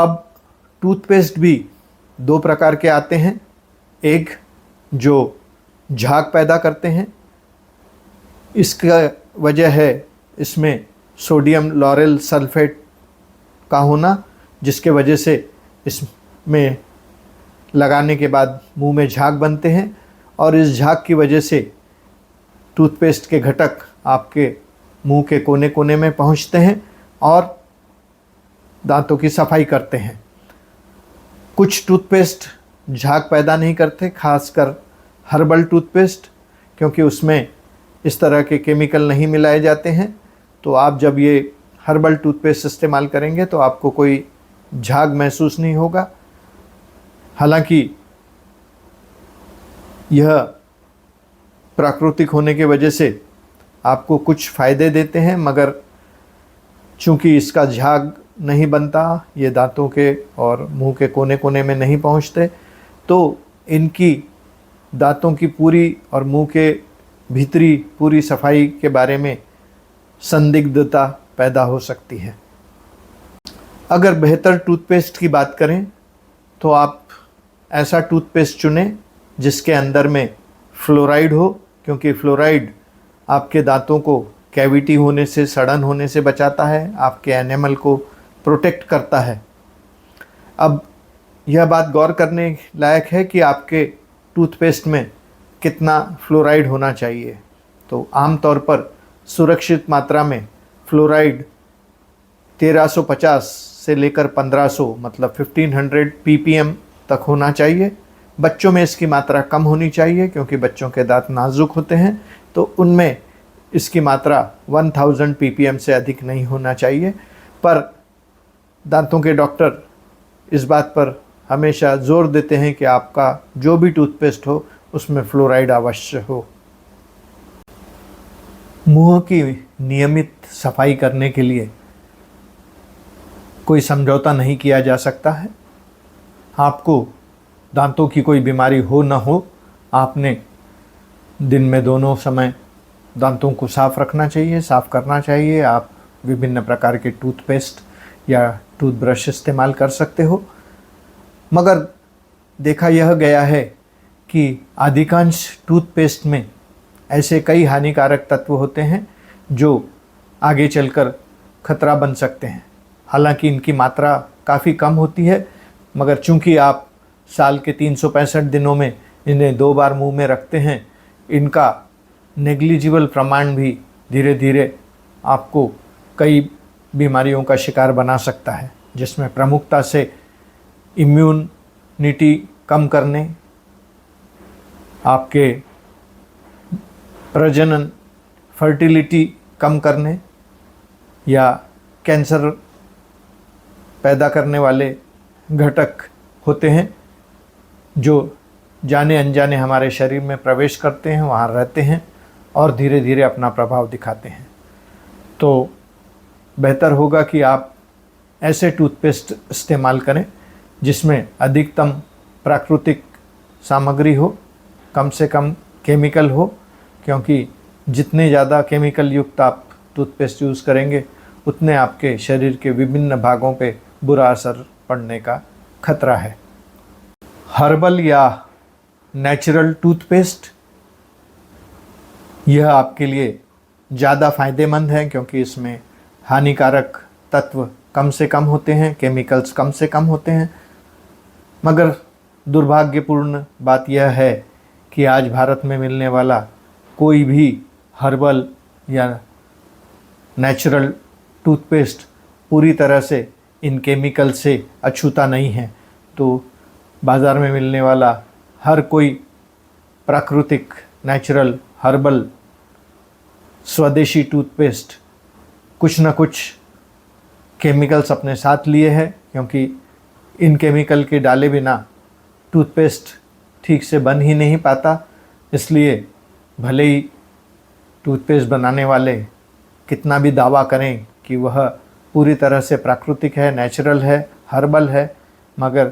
अब टूथपेस्ट भी दो प्रकार के आते हैं। एक जो झाग पैदा करते हैं, इसका वजह है इसमें सोडियम लॉरेल सल्फेट का होना, जिसके वजह से इसमें लगाने के बाद मुंह में झाग बनते हैं और इस झाग की वजह से टूथपेस्ट के घटक आपके मुंह के कोने कोने में पहुंचते हैं और दांतों की सफाई करते हैं। कुछ टूथपेस्ट झाग पैदा नहीं करते, खासकर हर्बल टूथपेस्ट, क्योंकि उसमें इस तरह के केमिकल नहीं मिलाए जाते हैं। तो आप जब ये हर्बल टूथपेस्ट इस्तेमाल करेंगे तो आपको कोई झाग महसूस नहीं होगा। हालांकि यह प्राकृतिक होने की वजह से आपको कुछ फ़ायदे देते हैं, मगर चूंकि इसका झाग नहीं बनता, ये दांतों के और मुंह के कोने कोने में नहीं पहुंचते, तो इनकी दांतों की पूरी और मुंह के भीतरी पूरी सफाई के बारे में संदिग्धता पैदा हो सकती है। अगर बेहतर टूथपेस्ट की बात करें तो आप ऐसा टूथपेस्ट चुनें जिसके अंदर में फ्लोराइड हो, क्योंकि फ्लोराइड आपके दांतों को कैविटी होने से, सड़न होने से बचाता है, आपके एनेमल को प्रोटेक्ट करता है। अब यह बात गौर करने लायक है कि आपके टूथपेस्ट में कितना फ्लोराइड होना चाहिए। तो आमतौर पर सुरक्षित मात्रा में फ्लोराइड 1350 से लेकर 1500 मतलब 1500 ppm तक होना चाहिए। बच्चों में इसकी मात्रा कम होनी चाहिए, क्योंकि बच्चों के दांत नाजुक होते हैं, तो उनमें इसकी मात्रा 1000 ppm से अधिक नहीं होना चाहिए। पर दांतों के डॉक्टर इस बात पर हमेशा जोर देते हैं कि आपका जो भी टूथपेस्ट हो उसमें फ्लोराइड अवश्य हो। मुंह की नियमित सफाई करने के लिए कोई समझौता नहीं किया जा सकता है। आपको दांतों की कोई बीमारी हो ना हो, आपने दिन में दोनों समय दांतों को साफ़ रखना चाहिए, साफ़ करना चाहिए। आप विभिन्न प्रकार के टूथपेस्ट या टूथब्रश इस्तेमाल कर सकते हो, मगर देखा यह गया है कि अधिकांश टूथपेस्ट में ऐसे कई हानिकारक तत्व होते हैं जो आगे चलकर खतरा बन सकते हैं। हालांकि इनकी मात्रा काफ़ी कम होती है, मगर चूंकि आप साल के 365 दिनों में इन्हें 2 बार मुंह में रखते हैं, इनका नेग्लिजिबल प्रमाण भी धीरे धीरे आपको कई बीमारियों का शिकार बना सकता है, जिसमें प्रमुखता से इम्यूनिटी कम करने, आपके प्रजनन फर्टिलिटी कम करने या कैंसर पैदा करने वाले घटक होते हैं जो जाने अनजाने हमारे शरीर में प्रवेश करते हैं, वहाँ रहते हैं और धीरे धीरे अपना प्रभाव दिखाते हैं। तो बेहतर होगा कि आप ऐसे टूथपेस्ट इस्तेमाल करें जिसमें अधिकतम प्राकृतिक सामग्री हो, कम से कम केमिकल हो, क्योंकि जितने ज़्यादा केमिकल युक्त आप टूथपेस्ट यूज़ करेंगे उतने आपके शरीर के विभिन्न भागों पे बुरा असर पड़ने का खतरा है। हर्बल या नेचुरल टूथपेस्ट यह आपके लिए ज़्यादा फ़ायदेमंद है, क्योंकि इसमें हानिकारक तत्व कम से कम होते हैं, केमिकल्स कम से कम होते हैं। मगर दुर्भाग्यपूर्ण बात यह है कि आज भारत में मिलने वाला कोई भी हर्बल या नेचुरल टूथपेस्ट पूरी तरह से इन केमिकल से अछूता नहीं है। तो बाज़ार में मिलने वाला हर कोई प्राकृतिक, नेचुरल, हर्बल, स्वदेशी टूथपेस्ट कुछ न कुछ केमिकल्स अपने साथ लिए हैं, क्योंकि इन केमिकल के डाले बिना टूथपेस्ट ठीक से बन ही नहीं पाता। इसलिए भले ही टूथपेस्ट बनाने वाले कितना भी दावा करें कि वह पूरी तरह से प्राकृतिक है, नेचुरल है, हर्बल है, मगर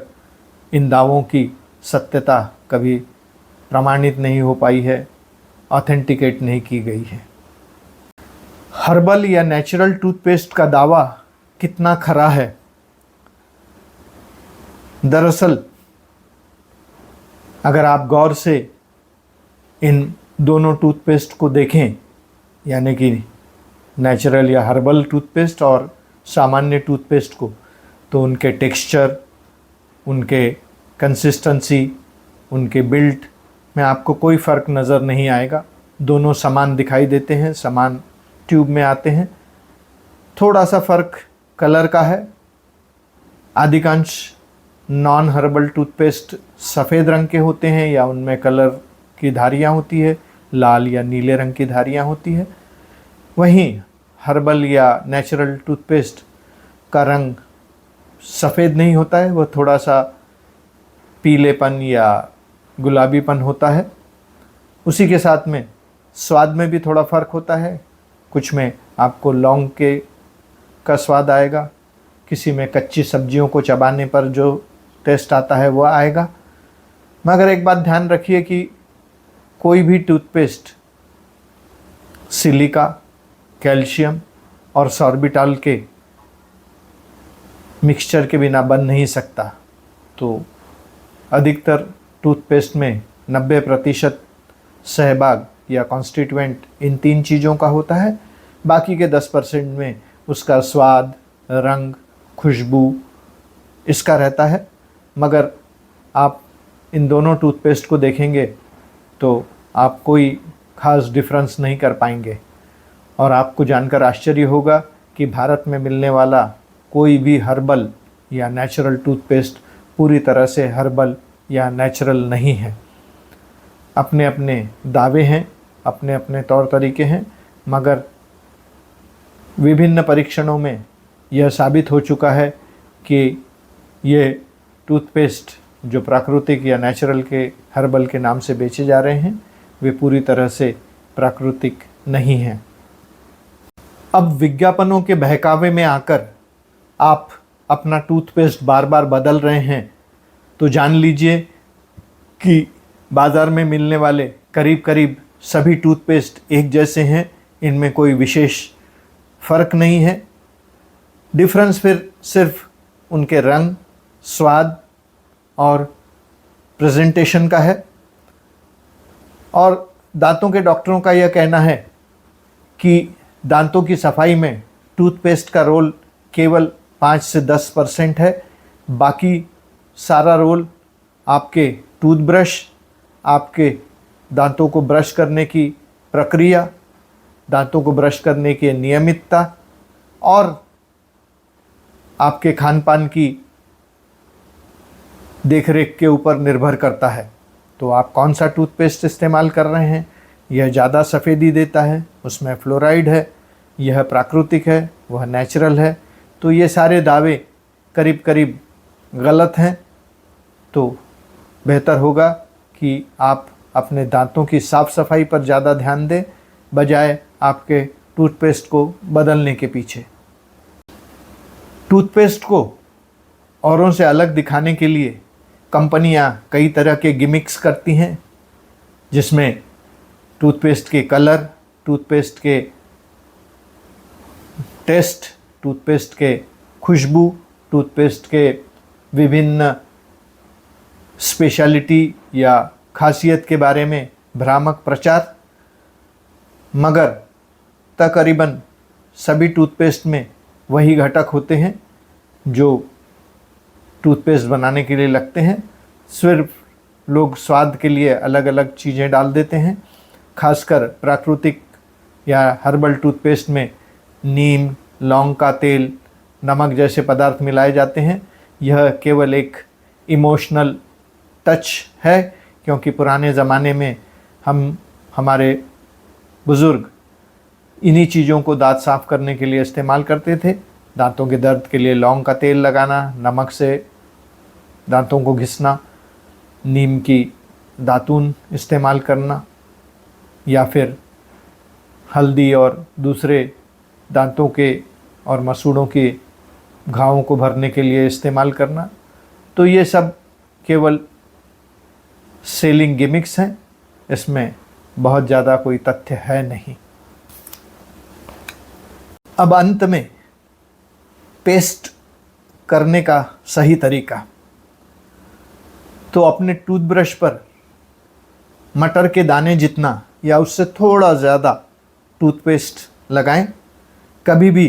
इन दावों की सत्यता कभी प्रमाणित नहीं हो पाई है, ऑथेंटिकेट नहीं की गई है। हर्बल या नेचुरल टूथपेस्ट का दावा कितना खरा है, दरअसल अगर आप गौर से इन दोनों टूथपेस्ट को देखें, यानी कि नेचुरल या हर्बल टूथपेस्ट और सामान्य टूथपेस्ट को, तो उनके टेक्सचर, उनके कंसिस्टेंसी, उनके बिल्ट में आपको कोई फ़र्क नज़र नहीं आएगा। दोनों समान दिखाई देते हैं, समान ट्यूब में आते हैं। थोड़ा सा फ़र्क कलर का है। अधिकांश नॉन हर्बल टूथपेस्ट सफ़ेद रंग के होते हैं या उनमें कलर की धारियाँ होती है, लाल या नीले रंग की धारियाँ होती है। वहीं हर्बल या नेचुरल टूथपेस्ट का रंग सफ़ेद नहीं होता है, वह थोड़ा सा पीलेपन या गुलाबीपन होता है। उसी के साथ में स्वाद में भी थोड़ा फ़र्क होता है। कुछ में आपको लौंग का स्वाद आएगा, किसी में कच्ची सब्जियों को चबाने पर जो टेस्ट आता है वह आएगा। मगर एक बात ध्यान रखिए कि कोई भी टूथपेस्ट सिलिका, कैल्शियम और सॉर्बिटॉल के मिक्सचर के बिना बन नहीं सकता। तो अधिकतर टूथपेस्ट में 90% सहभाग या कॉन्स्टिट्यूएंट इन 3 चीज़ों का होता है। बाकी के 10% में उसका स्वाद, रंग, खुशबू इसका रहता है। मगर आप इन दोनों टूथपेस्ट को देखेंगे तो आप कोई ख़ास डिफरेंस नहीं कर पाएंगे। और आपको जानकर आश्चर्य होगा कि भारत में मिलने वाला कोई भी हर्बल या नेचुरल टूथपेस्ट पूरी तरह से हर्बल या नेचुरल नहीं है। अपने अपने दावे हैं, अपने अपने तौर तरीके हैं, मगर विभिन्न परीक्षणों में यह साबित हो चुका है कि ये टूथपेस्ट जो प्राकृतिक या नेचुरल के हर्बल के नाम से बेचे जा रहे हैं, वे पूरी तरह से प्राकृतिक नहीं हैं। अब विज्ञापनों के बहकावे में आकर आप अपना टूथपेस्ट बार बार बदल रहे हैं तो जान लीजिए कि बाज़ार में मिलने वाले करीब करीब सभी टूथपेस्ट एक जैसे हैं। इनमें कोई विशेष फ़र्क नहीं है। डिफरेंस फिर सिर्फ उनके रंग, स्वाद और प्रेजेंटेशन का है। और दांतों के डॉक्टरों का यह कहना है कि दांतों की सफाई में टूथपेस्ट का रोल केवल 5 से 10% है। बाकी सारा रोल आपके टूथब्रश, आपके दांतों को ब्रश करने की प्रक्रिया, दांतों को ब्रश करने की नियमितता और आपके खान पान की देखरेख के ऊपर निर्भर करता है। तो आप कौन सा टूथपेस्ट इस्तेमाल कर रहे हैं, यह ज़्यादा सफ़ेदी देता है, उसमें फ्लोराइड है, यह प्राकृतिक है, वह नेचुरल है, तो ये सारे दावे करीब करीब गलत हैं। तो बेहतर होगा कि आप अपने दांतों की साफ़ सफाई पर ज़्यादा ध्यान दें, बजाय आपके टूथपेस्ट को बदलने के पीछे। टूथपेस्ट को औरों से अलग दिखाने के लिए कंपनियां कई तरह के गिमिक्स करती हैं, जिसमें टूथपेस्ट के कलर, टूथपेस्ट के टेस्ट, टूथपेस्ट के खुशबू, टूथपेस्ट के विभिन्न स्पेशलिटी या खासियत के बारे में भ्रामक प्रचार। मगर तकरीबन सभी टूथपेस्ट में वही घटक होते हैं जो टूथपेस्ट बनाने के लिए लगते हैं। सिर्फ लोग स्वाद के लिए अलग अलग चीज़ें डाल देते हैं। खासकर प्राकृतिक या हर्बल टूथपेस्ट में नीम, लौंग का तेल, नमक जैसे पदार्थ मिलाए जाते हैं। यह केवल एक इमोशनल टच है, क्योंकि पुराने ज़माने में हमारे बुज़ुर्ग इन्हीं चीज़ों को दांत साफ़ करने के लिए इस्तेमाल करते थे। दांतों के दर्द के लिए लौंग का तेल लगाना, नमक से दांतों को घिसना, नीम की दातून इस्तेमाल करना, या फिर हल्दी और दूसरे दांतों के और मसूड़ों के घावों को भरने के लिए इस्तेमाल करना। तो ये सब केवल सेलिंग गिमिक्स हैं, इसमें बहुत ज़्यादा कोई तथ्य है नहीं। अब अंत में पेस्ट करने का सही तरीका। तो अपने टूथब्रश पर मटर के दाने जितना या उससे थोड़ा ज़्यादा टूथपेस्ट लगाएं। कभी भी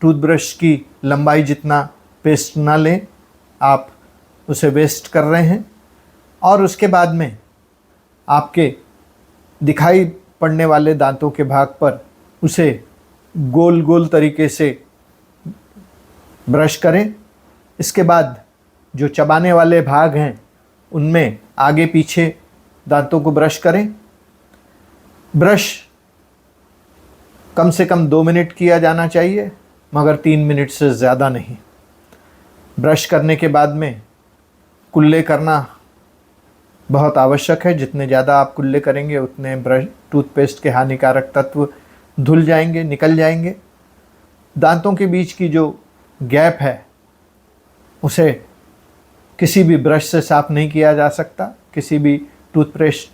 टूथब्रश की लंबाई जितना पेस्ट ना लें, आप उसे वेस्ट कर रहे हैं। और उसके बाद में आपके दिखाई पड़ने वाले दांतों के भाग पर उसे गोल गोल तरीके से ब्रश करें। इसके बाद जो चबाने वाले भाग हैं उनमें आगे पीछे दांतों को ब्रश करें। ब्रश कम से कम 2 मिनट किया जाना चाहिए, मगर 3 मिनट से ज़्यादा नहीं। ब्रश करने के बाद में कुल्ले करना बहुत आवश्यक है। जितने ज़्यादा आप कुल्ले करेंगे उतने टूथपेस्ट के हानिकारक तत्व धुल जाएंगे, निकल जाएंगे। दांतों के बीच की जो गैप है उसे किसी भी ब्रश से साफ़ नहीं किया जा सकता। किसी भी टूथपेस्ट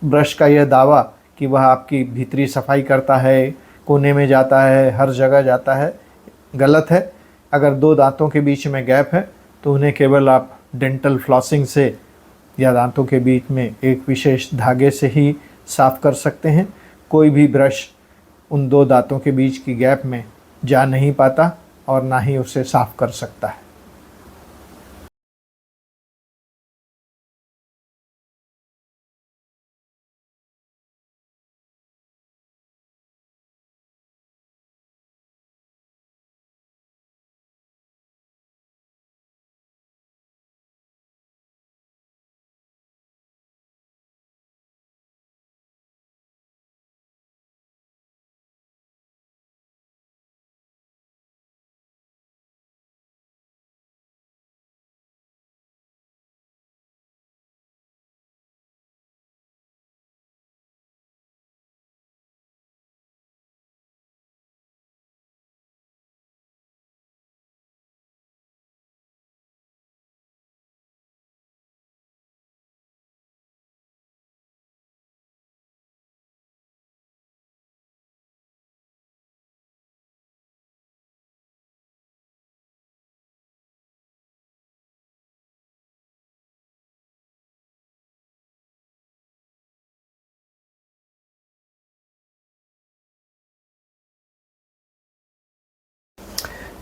ब्रश का यह दावा कि वह आपकी भीतरी सफाई करता है, कोने में जाता है, हर जगह जाता है, गलत है। अगर 2 दांतों के बीच में गैप है तो उन्हें केवल आप डेंटल फ्लॉसिंग से या दांतों के बीच में एक विशेष धागे से ही साफ़ कर सकते हैं। कोई भी ब्रश उन 2 दांतों के बीच की गैप में जा नहीं पाता और ना ही उसे साफ़ कर सकता है।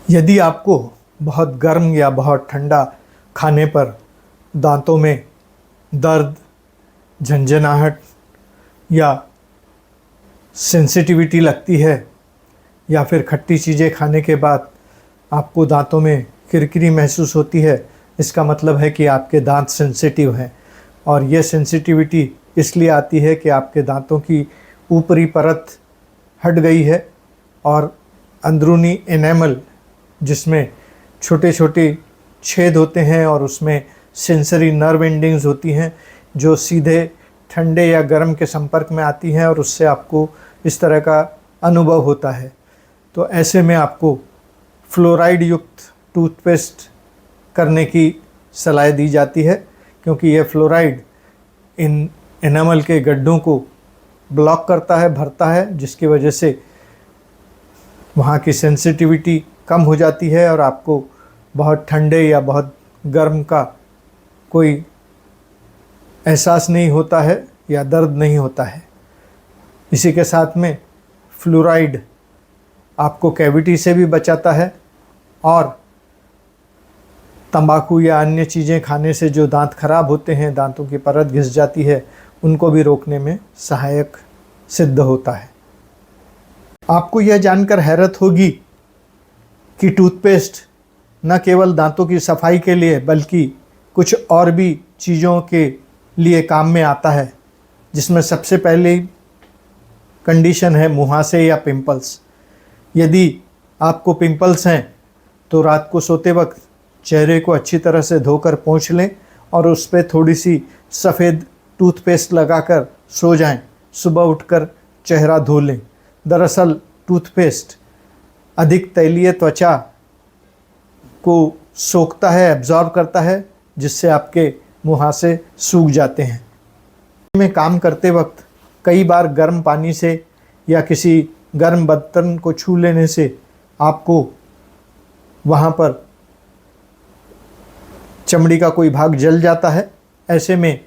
यदि आपको बहुत गर्म या बहुत ठंडा खाने पर दांतों में दर्द, झंझनाहट या सेंसिटिविटी लगती है, या फिर खट्टी चीज़ें खाने के बाद आपको दांतों में किरकिरी महसूस होती है, इसका मतलब है कि आपके दांत सेंसिटिव हैं। और यह सेंसिटिविटी इसलिए आती है कि आपके दांतों की ऊपरी परत हट गई है और अंदरूनी एनेमल, जिसमें छोटे छोटे छेद होते हैं और उसमें सेंसरी नर्व एंडिंग्स होती हैं, जो सीधे ठंडे या गर्म के संपर्क में आती हैं और उससे आपको इस तरह का अनुभव होता है। तो ऐसे में आपको फ्लोराइड युक्त टूथपेस्ट करने की सलाह दी जाती है, क्योंकि यह फ्लोराइड इन एनामल के गड्ढों को ब्लॉक करता है, भरता है, जिसकी वजह से वहाँ की सेंसिटिविटी कम हो जाती है और आपको बहुत ठंडे या बहुत गर्म का कोई एहसास नहीं होता है या दर्द नहीं होता है। इसी के साथ में फ्लोराइड आपको कैविटी से भी बचाता है और तंबाकू या अन्य चीज़ें खाने से जो दांत खराब होते हैं, दांतों की परत घिस जाती है, उनको भी रोकने में सहायक सिद्ध होता है। आपको यह जानकर हैरत होगी कि टूथपेस्ट न केवल दांतों की सफाई के लिए बल्कि कुछ और भी चीज़ों के लिए काम में आता है, जिसमें सबसे पहले कंडीशन है मुहासे या पिंपल्स। यदि आपको पिंपल्स हैं तो रात को सोते वक्त चेहरे को अच्छी तरह से धोकर पोंछ लें और उस पर थोड़ी सी सफ़ेद टूथपेस्ट लगाकर सो जाएं। सुबह उठकर चेहरा धो लें। दरअसल टूथपेस्ट अधिक तैलीय त्वचा को सोखता है, एब्जॉर्ब करता है, जिससे आपके मुहासे सूख जाते हैं। में काम करते वक्त कई बार गर्म पानी से या किसी गर्म बर्तन को छू लेने से आपको वहाँ पर चमड़ी का कोई भाग जल जाता है। ऐसे में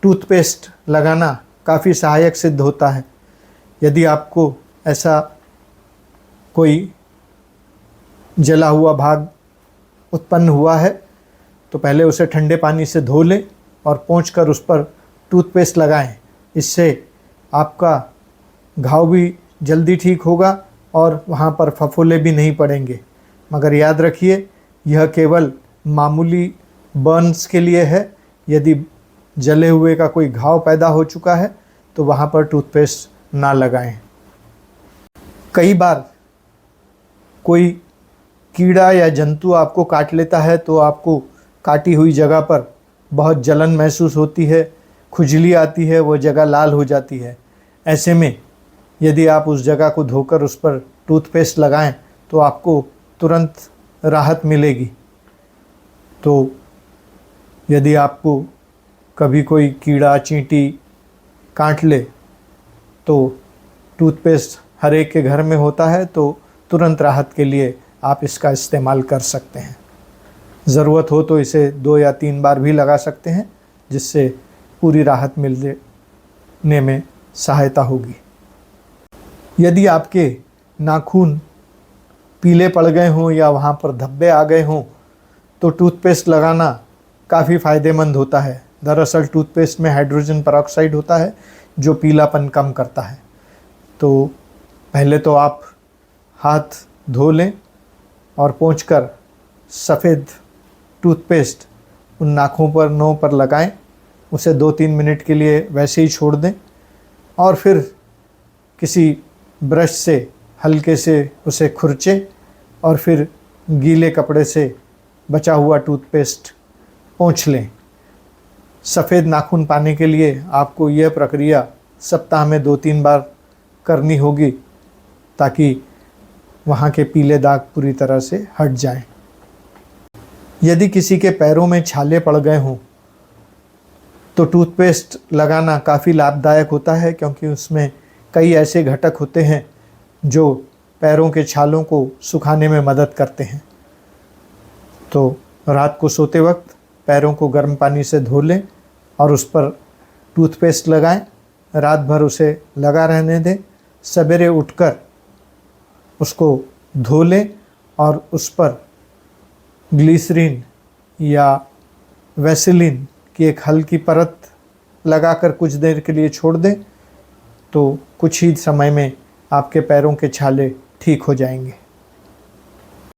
टूथपेस्ट लगाना काफ़ी सहायक सिद्ध होता है। यदि आपको ऐसा कोई जला हुआ भाग उत्पन्न हुआ है तो पहले उसे ठंडे पानी से धो लें और पोंछकर उस पर टूथपेस्ट लगाएं। इससे आपका घाव भी जल्दी ठीक होगा और वहाँ पर फफोले भी नहीं पड़ेंगे। मगर याद रखिए, यह केवल मामूली बर्न्स के लिए है। यदि जले हुए का कोई घाव पैदा हो चुका है तो वहाँ पर टूथपेस्ट ना लगाएं। कई बार कोई कीड़ा या जंतु आपको काट लेता है तो आपको काटी हुई जगह पर बहुत जलन महसूस होती है, खुजली आती है, वो जगह लाल हो जाती है। ऐसे में यदि आप उस जगह को धोकर उस पर टूथपेस्ट लगाएं तो आपको तुरंत राहत मिलेगी। तो यदि आपको कभी कोई कीड़ा चींटी काट ले तो टूथपेस्ट हर एक के घर में होता है, तो तुरंत राहत के लिए आप इसका इस्तेमाल कर सकते हैं। ज़रूरत हो तो इसे 2 या 3 बार भी लगा सकते हैं, जिससे पूरी राहत मिलने में सहायता होगी। यदि आपके नाखून पीले पड़ गए हों या वहाँ पर धब्बे आ गए हों तो टूथपेस्ट लगाना काफ़ी फ़ायदेमंद होता है। दरअसल टूथपेस्ट में हाइड्रोजन पेरोक्साइड होता है जो पीलापन कम करता है। तो पहले तो आप हाथ धो लें और पोंछकर सफ़ेद टूथपेस्ट उन नाखून पर, नों पर लगाएं। उसे 2-3 मिनट के लिए वैसे ही छोड़ दें और फिर किसी ब्रश से हल्के से उसे खुरचें और फिर गीले कपड़े से बचा हुआ टूथपेस्ट पोंछ लें। सफ़ेद नाखून पाने के लिए आपको यह प्रक्रिया सप्ताह में 2-3 बार करनी होगी ताकि वहाँ के पीले दाग पूरी तरह से हट जाएं। यदि किसी के पैरों में छाले पड़ गए हों तो टूथपेस्ट लगाना काफ़ी लाभदायक होता है, क्योंकि उसमें कई ऐसे घटक होते हैं जो पैरों के छालों को सुखाने में मदद करते हैं। तो रात को सोते वक्त पैरों को गर्म पानी से धो लें और उस पर टूथपेस्ट लगाएं। रात भर उसे लगा रहने दें। सवेरे उठकर उसको धो लें और उस पर ग्लिसरीन या वैसेलिन की एक हल्की परत लगाकर कुछ देर के लिए छोड़ दें, तो कुछ ही समय में आपके पैरों के छाले ठीक हो जाएंगे।